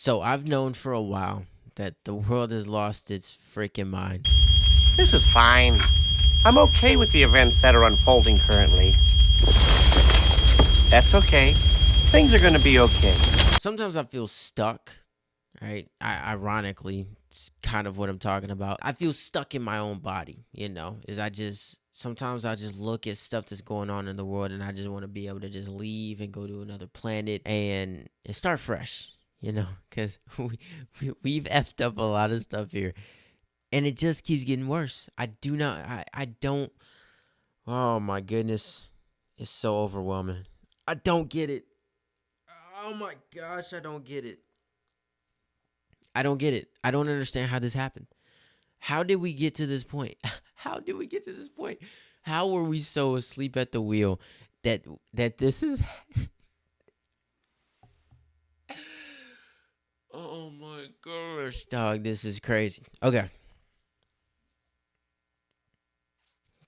So I've known for a while that the world has lost its freaking mind. This is fine. I'm okay with the events that are unfolding currently. That's okay. Things are gonna be okay. Sometimes I feel stuck, right? Ironically, it's kind of what I'm talking about. I feel stuck in my own body, sometimes I just look at stuff that's going on in the world and I just want to be able to just leave and go to another planet and start fresh, because we've effed up a lot of stuff here and it just keeps getting worse. I don't, oh my goodness, it's so overwhelming. I don't get it. Oh my gosh, I don't get it. I don't get it. I don't understand how this happened. How did we get to this point? How did we get to this point? How were we so asleep at the wheel that this is... Oh my gosh, dog, this is crazy. Okay.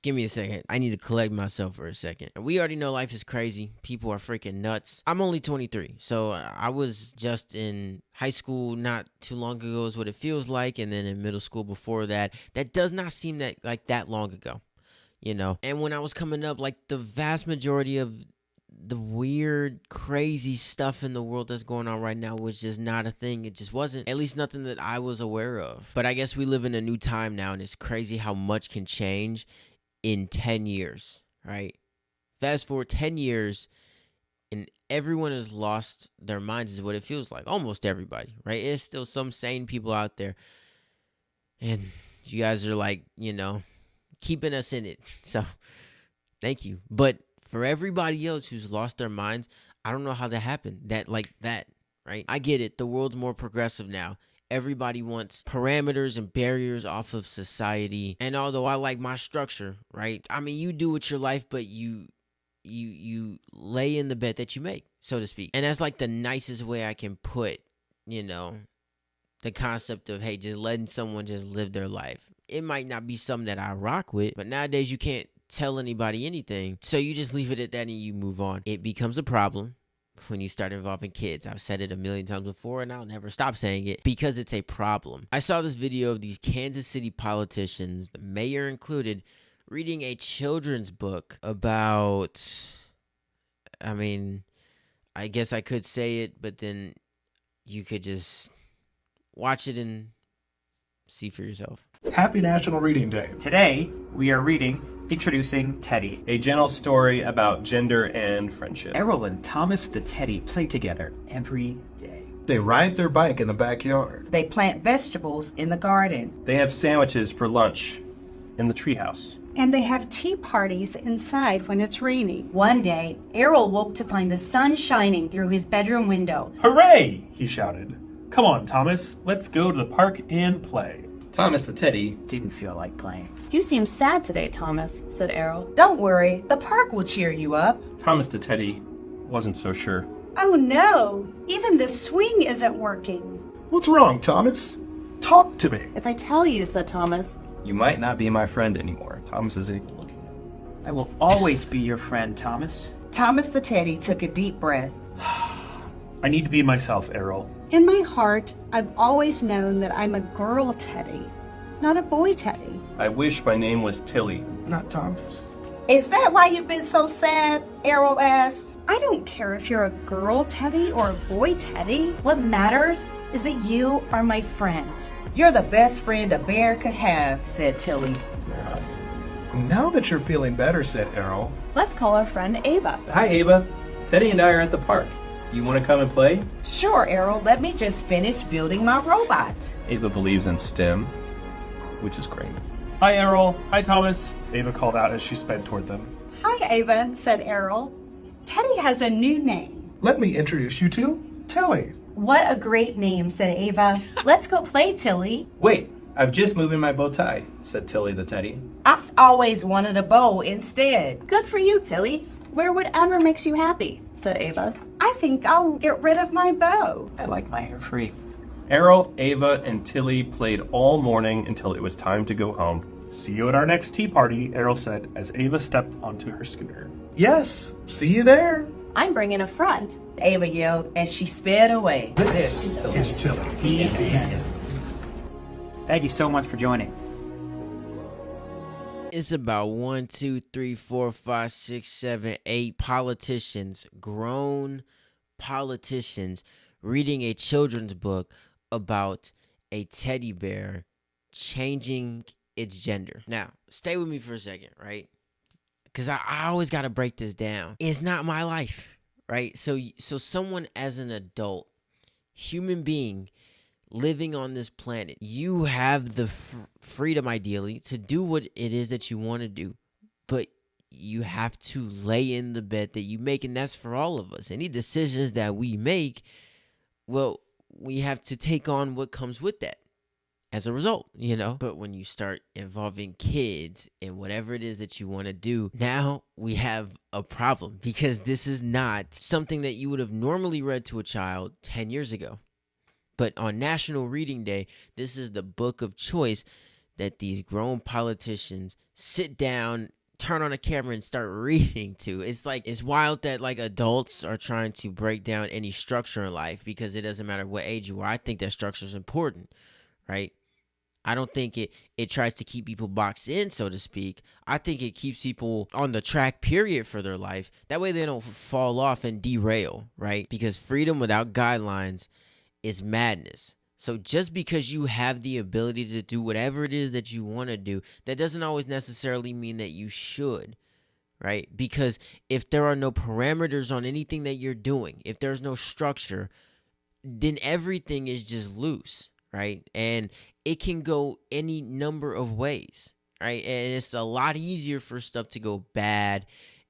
Give me a second. I need to collect myself for a second. We already know life is crazy. People are freaking nuts. I'm only 23, so I was just in high school not too long ago is what it feels like, and then in middle school before that. That does not seem that long ago, And when I was coming up, like the vast majority of the weird, crazy stuff in the world that's going on right now was just not a thing. It just wasn't, at least nothing that I was aware of. But I guess we live in a new time now, and it's crazy how much can change in 10 years, right? Fast forward 10 years and everyone has lost their minds is what it feels like. Almost everybody, right? There's still some sane people out there. And you guys are keeping us in it. So thank you. But for everybody else who's lost their minds, I don't know how that happened. That, right? I get it. The world's more progressive now. Everybody wants parameters and barriers off of society. And although I like my structure, right? I mean, you do with your life, but you lay in the bed that you make, so to speak. And that's like the nicest way I can put, the concept of, hey, just letting someone just live their life. It might not be something that I rock with, but nowadays you can't tell anybody anything. So you just leave it at that and you move on. It becomes a problem when you start involving kids. I've said it a million times before and I'll never stop saying it because it's a problem. I saw this video of these Kansas City politicians, the mayor included, reading a children's book about, I guess I could say it, but then you could just watch it and see for yourself. Happy National Reading Day. Today, we are reading Introducing Teddy, a gentle story about gender and friendship. Errol and Thomas the Teddy play together every day. They ride their bike in the backyard. They plant vegetables in the garden. They have sandwiches for lunch in the treehouse. And they have tea parties inside when it's rainy. One day, Errol woke to find the sun shining through his bedroom window. Hooray! He shouted. Come on, Thomas, let's go to the park and play. Thomas the Teddy didn't feel like playing. You seem sad today, Thomas, said Errol. Don't worry, the park will cheer you up. Thomas the Teddy wasn't so sure. Oh no, even the swing isn't working. What's wrong, Thomas? Talk to me. If I tell you, said Thomas. You might not be my friend anymore. Thomas isn't even looking at him. I will always be your friend, Thomas. Thomas the Teddy took a deep breath. I need to be myself, Errol. In my heart, I've always known that I'm a girl Teddy, not a boy Teddy. I wish my name was Tilly. Not Thomas. Is that why you've been so sad? Errol asked. I don't care if you're a girl Teddy or a boy Teddy. What matters is that you are my friend. You're the best friend a bear could have, said Tilly. Now that you're feeling better, said Errol. Let's call our friend Ava. Hi, Ava. Teddy and I are at the park. You want to come and play? Sure, Errol. Let me just finish building my robot. Ava believes in STEM, which is great. Hi, Errol. Hi, Thomas. Ava called out as she sped toward them. Hi, Ava, said Errol. Teddy has a new name. Let me introduce you to Tilly. What a great name, said Ava. Let's go play, Tilly. Wait, I've just moved in my bow tie, said Tilly the Teddy. I've always wanted a bow instead. Good for you, Tilly. Wear whatever makes you happy, said Ava. I think I'll get rid of my bow. I like my hair free. Errol, Ava, and Tilly played all morning until it was time to go home. See you at our next tea party, Errol said as Ava stepped onto her scooter. Yes, see you there. I'm bringing a front. Ava yelled as she sped away. This is Tilly. Thank you so much for joining. It's about 1, 2, 3, 4, 5, 6, 7, 8 politicians, grown politicians, reading a children's book about a teddy bear changing its gender. Now, stay with me for a second, right? Because I always got to break this down. It's not my life, right? So someone as an adult, human being, living on this planet, you have the freedom, ideally, to do what it is that you want to do. But you have to lay in the bed that you make, and that's for all of us. Any decisions that we make, well, we have to take on what comes with that as a result, you know? But when you start involving kids in whatever it is that you want to do, now we have a problem, because this is not something that you would have normally read to a child 10 years ago. But on National Reading Day, this is the book of choice that these grown politicians sit down, turn on a camera, and start reading to. It's wild that like adults are trying to break down any structure in life, because it doesn't matter what age you are. I think that structure is important, right? I don't think it tries to keep people boxed in, so to speak. I think it keeps people on the track, period, for their life. That way they don't fall off and derail, right? Because freedom without guidelines is madness. So just because you have the ability to do whatever it is that you want to do, that doesn't always necessarily mean that you should, right? Because if there are no parameters on anything that you're doing, if there's no structure, then everything is just loose, right? And it can go any number of ways, right? And it's a lot easier for stuff to go bad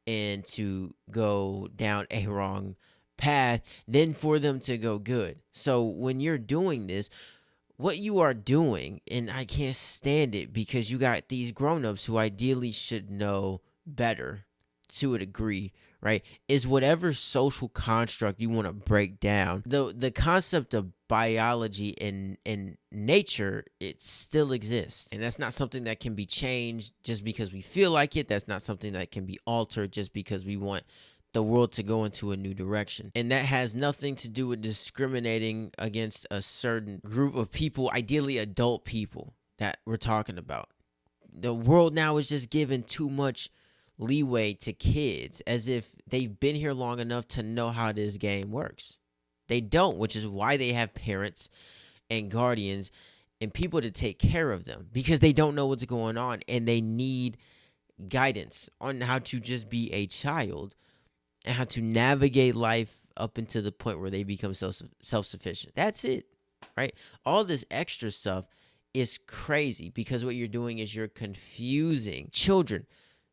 and to go down a wrong path than for them to go good. So when you're doing this, what you are doing, and I can't stand it, because you got these grown-ups who ideally should know better to a degree, right, is whatever social construct you want to break down. The concept of biology and nature, it still exists, and that's not something that can be changed just because we feel like it. That's not something that can be altered just because we want the world to go into a new direction. And that has nothing to do with discriminating against a certain group of people, ideally adult people that we're talking about. The world now is just giving too much leeway to kids, as if they've been here long enough to know how this game works. They don't, which is why they have parents and guardians and people to take care of them, because they don't know what's going on and they need guidance on how to just be a child and how to navigate life up into the point where they become self-sufficient. That's it, right? All this extra stuff is crazy, because what you're doing is you're confusing children,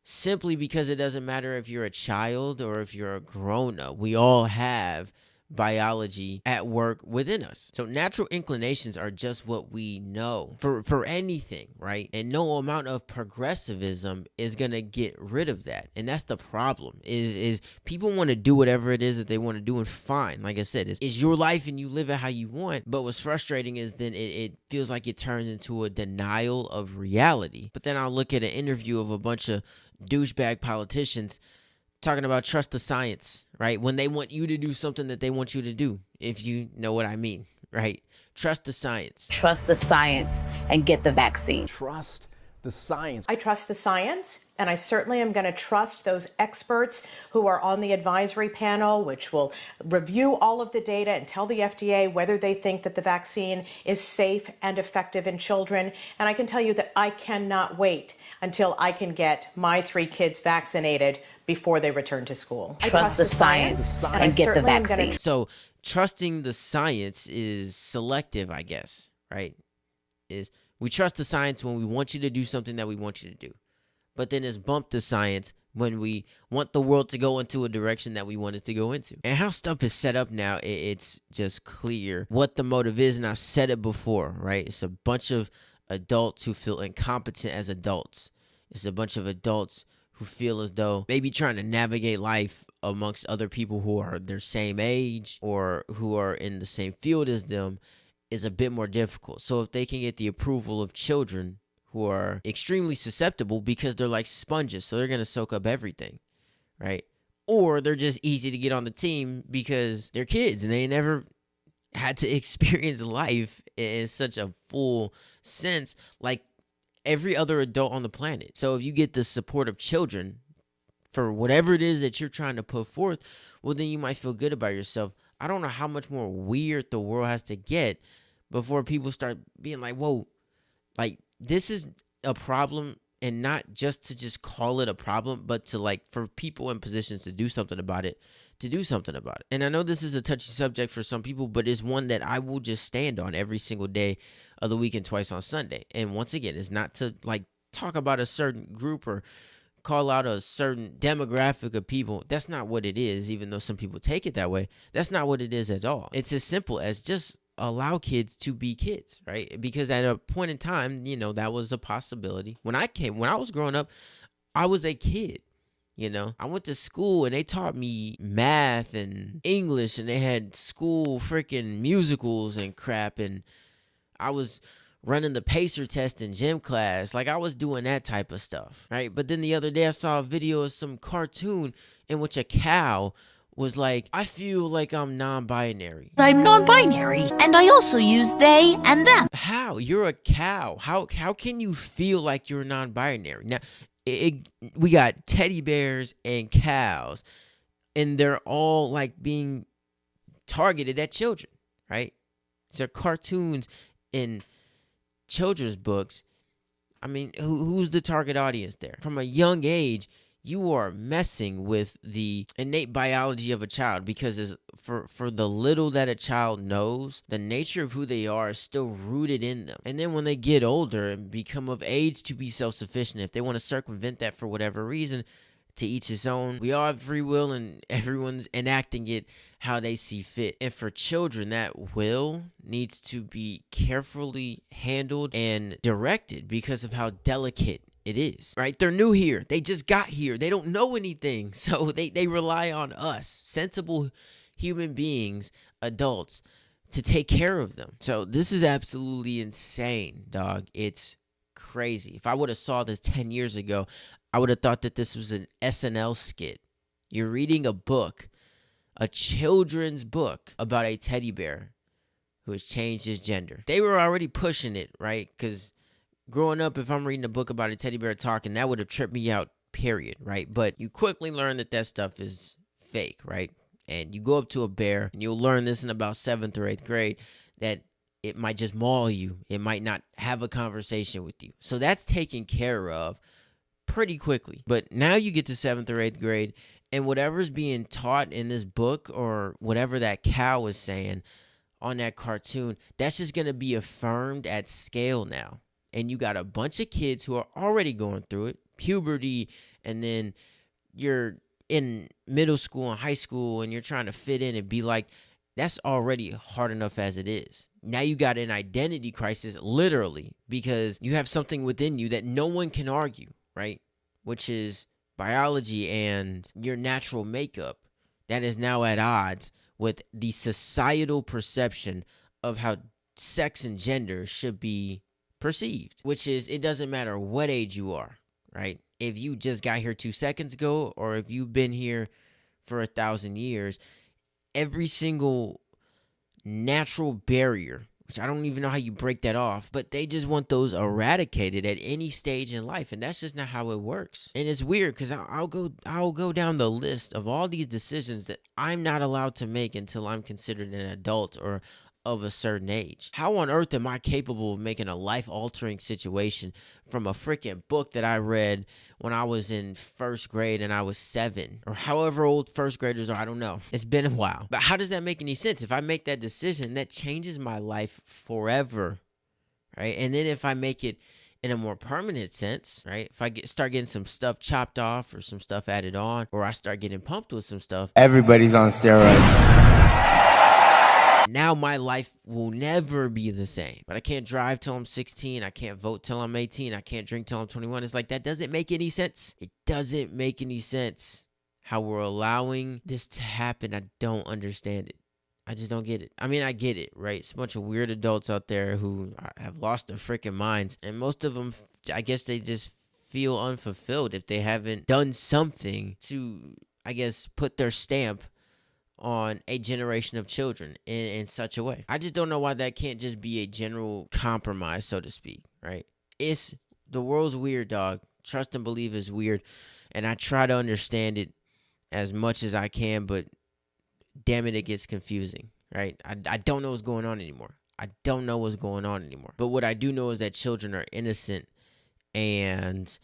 simply because it doesn't matter if you're a child or if you're a grown-up. We all have biology at work within us. So natural inclinations are just what we know for anything, right? And no amount of progressivism is going to get rid of that. And that's the problem, is people want to do whatever it is that they want to do, and fine. Like I said, it's your life and you live it how you want. But what's frustrating is then it feels like it turns into a denial of reality. But then I'll look at an interview of a bunch of douchebag politicians talking about trust the science, right? When they want you to do something that they want you to do, if you know what I mean, right? Trust the science. Trust the science and get the vaccine. Trust the science. I trust the science, and I certainly am going to trust those experts who are on the advisory panel, which will review all of the data and tell the FDA whether they think that the vaccine is safe and effective in children. And I can tell you that I cannot wait until I can get my 3 kids vaccinated before they return to school. Trust the science and get the vaccine. So trusting the science is selective, I guess, right? Is we trust the science when we want you to do something that we want you to do. But then it's bump the science when we want the world to go into a direction that we want it to go into. And how stuff is set up now, it's just clear what the motive is. And I've said it before, right? It's a bunch of adults who feel incompetent as adults. It's a bunch of adults who feel as though maybe trying to navigate life amongst other people who are their same age or who are in the same field as them is a bit more difficult. So if they can get the approval of children who are extremely susceptible because they're like sponges, so they're going to soak up everything, right? or they're just easy to get on the team because they're kids and they never had to experience life in such a full sense like every other adult on the planet. So if you get the support of children for whatever it is that you're trying to put forth, well, then you might feel good about yourself. I don't know how much more weird the world has to get before people start being like, whoa, like this is a problem, and not just to just call it a problem, but to like for people in positions to do something about it, And I know this is a touchy subject for some people, but it's one that I will just stand on every single day of the week and twice on Sunday. And once again, it's not to like talk about a certain group or call out a certain demographic of people. That's not what it is, even though some people take it that way. That's not what it is at all. It's as simple as just allow kids to be kids, right? Because at a point in time, that was a possibility. When I was growing up, I was a kid. I went to school and they taught me math and English, and they had school freaking musicals and crap, and I was running the pacer test in gym class. Like I was doing that type of stuff, right? But then the other day I saw a video of some cartoon in which a cow was like, I feel like I'm non-binary. I'm non-binary, and I also use they and them. How? You're a cow. How can you feel like you're non-binary? Now, we got teddy bears and cows, and they're all like being targeted at children, right? They're cartoons in children's books. I mean, who's the target audience there? From a young age, you are messing with the innate biology of a child, because for the little that a child knows, the nature of who they are is still rooted in them. And then when they get older and become of age to be self-sufficient, if they want to circumvent that for whatever reason, to each his own. We all have free will, and everyone's enacting it how they see fit. And for children, that will needs to be carefully handled and directed because of how delicate it is, right? They're new here. They just got here. They don't know anything. So they rely on us, sensible human beings, adults, to take care of them. So this is absolutely insane, dog. It's crazy. If I would have saw this 10 years ago, I would have thought that this was an SNL skit. You're reading a book, a children's book about a teddy bear who has changed his gender. They were already pushing it, right? Because growing up, if I'm reading a book about a teddy bear talking, that would have tripped me out, period, right? But you quickly learn that stuff is fake, right? And you go up to a bear, and you'll learn this in about 7th or 8th grade, that it might just maul you. It might not have a conversation with you. So that's taken care of pretty quickly. But now you get to 7th or 8th grade, and whatever's being taught in this book or whatever that cow is saying on that cartoon, that's just going to be affirmed at scale now. And you got a bunch of kids who are already going through it, puberty, and then you're in middle school and high school, and you're trying to fit in and be like, that's already hard enough as it is. Now you got an identity crisis, literally, because you have something within you that no one can argue, right? Which is biology and your natural makeup that is now at odds with the societal perception of how sex and gender should be perceived, which is it doesn't matter what age you are, right? If you just got here 2 seconds ago, or if you've been here for 1,000 years, every single natural barrier, which I don't even know how you break that off, but they just want those eradicated at any stage in life, and that's just not how it works. And it's weird because I'll go down the list of all these decisions that I'm not allowed to make until I'm considered an adult or of a certain age. How on earth am I capable of making a life-altering situation from a freaking book that I read when I was in 1st grade and I was 7? Or however old 1st graders are, I don't know. It's been a while. But how does that make any sense? If I make that decision, that changes my life forever, right? And then if I make it in a more permanent sense, right? If I start getting some stuff chopped off or some stuff added on, or I start getting pumped with some stuff. Everybody's on steroids. Now my life will never be the same. But I can't drive till I'm 16. I can't vote till I'm 18. I can't drink till I'm 21. It's like, that doesn't make any sense. It doesn't make any sense how we're allowing this to happen. I don't understand it. I just don't get it. I mean, I get it, right? It's a bunch of weird adults out there who have lost their freaking minds. And most of them, I guess they just feel unfulfilled if they haven't done something to I guess, put their stamp on a generation of children in such a way. I just don't know why that can't just be a general compromise, so to speak, right? The world's weird, dog. Trust and believe is weird, and I try to understand it as much as I can, but damn it, it gets confusing, right? I don't know what's going on anymore. But what I do know is that children are innocent, and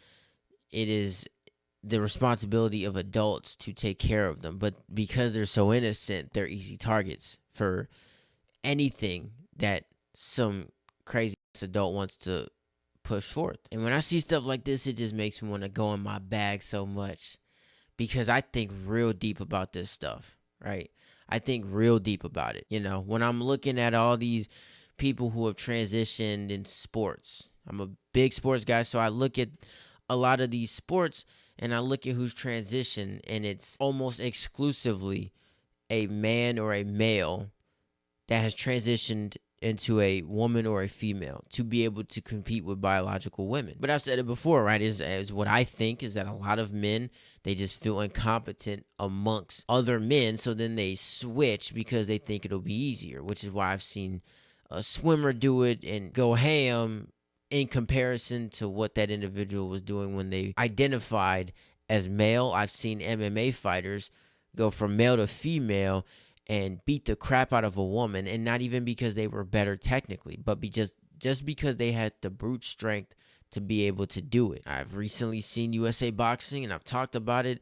it is the responsibility of adults to take care of them. But because they're so innocent, they're easy targets for anything that some crazy adult wants to push forth. And when I see stuff like this, it just makes me want to go in my bag so much, because I think real deep about this stuff, right? I think real deep about it. When I'm looking at all these people who have transitioned in sports, I'm a big sports guy, so I look at a lot of these sports and I look at who's transitioned, and it's almost exclusively a man or a male that has transitioned into a woman or a female to be able to compete with biological women. But I've said it before, right? Is what I think is that a lot of men, they just feel incompetent amongst other men, so then they switch because they think it'll be easier, which is why I've seen a swimmer do it and go ham in comparison to what that individual was doing when they identified as male. I've seen MMA fighters go from male to female and beat the crap out of a woman, and not even because they were better technically, but just because they had the brute strength to be able to do it. I've recently seen USA Boxing, and I've talked about it,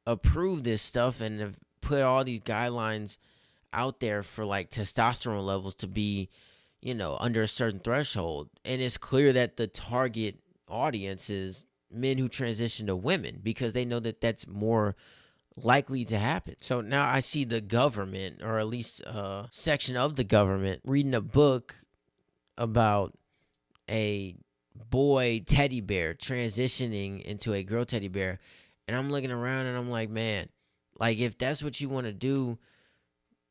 approve this stuff and have put all these guidelines out there for like testosterone levels to be, under a certain threshold. And it's clear that the target audience is men who transition to women, because they know that that's more likely to happen. So now I see the government, or at least a section of the government, reading a book about a boy teddy bear transitioning into a girl teddy bear. And I'm looking around and I'm like, man, like, if that's what you want to do,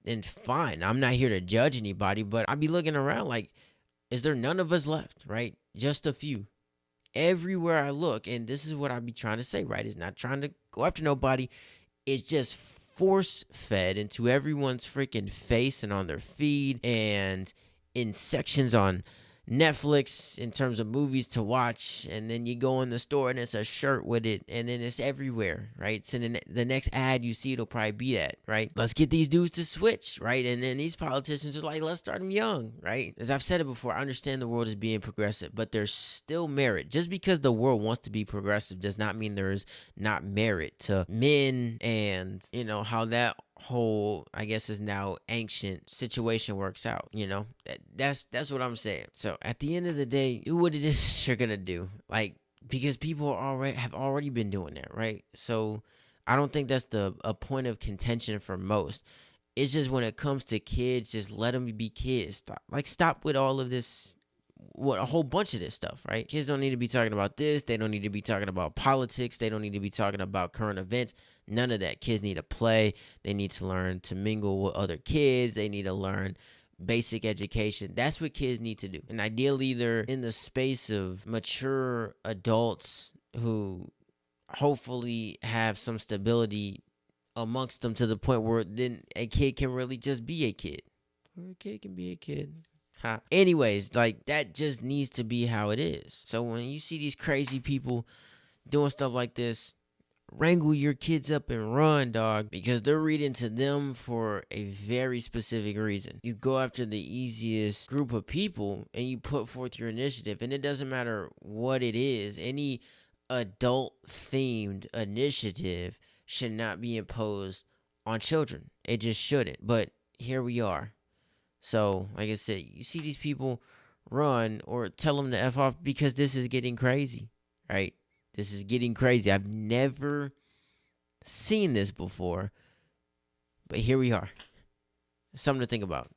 then fine. I'm not here to judge anybody, but I'd be looking around like, is there none of us left, right? Just a few. Everywhere I look, and this is what I be trying to say, right? It's not trying to go after nobody. It's just force fed into everyone's freaking face and on their feed and in sections on Netflix in terms of movies to watch. And then you go in the store and it's a shirt with it, and then it's everywhere, right? So then the next ad you see, it'll probably be that, right? Let's get these dudes to switch, right? And then these politicians are like, let's start them young, right? As I've said it before, I understand the world is being progressive, but there's still merit. Just because the world wants to be progressive does not mean there is not merit to men, and how that whole, I guess, is now ancient situation works out. That's what I'm saying. So at the end of the day, do what it is you're gonna do, like, because people have already been doing that, right? So I don't think that's a point of contention for most. It's just when it comes to kids, just let them be kids. Stop with all of this, a whole bunch of this stuff, right? Kids don't need to be talking about this. They don't need to be talking about politics. They don't need to be talking about current events. None of that. Kids need to play. They need to learn to mingle with other kids. They need to learn basic education. That's what kids need to do. And ideally, they're in the space of mature adults who hopefully have some stability amongst them, to the point where then a kid can really just be a kid. Or a kid can be a kid. Anyways, like, that just needs to be how it is. So when you see these crazy people doing stuff like this, wrangle your kids up and run, dog, because they're reading to them for a very specific reason. You go after the easiest group of people and you put forth your initiative, and it doesn't matter what it is. Any adult themed initiative should not be imposed on children. It just shouldn't. But here we are. So, like I said, you see these people run, or tell them to F off, because this is getting crazy, right? This is getting crazy. I've never seen this before, but here we are. Something to think about.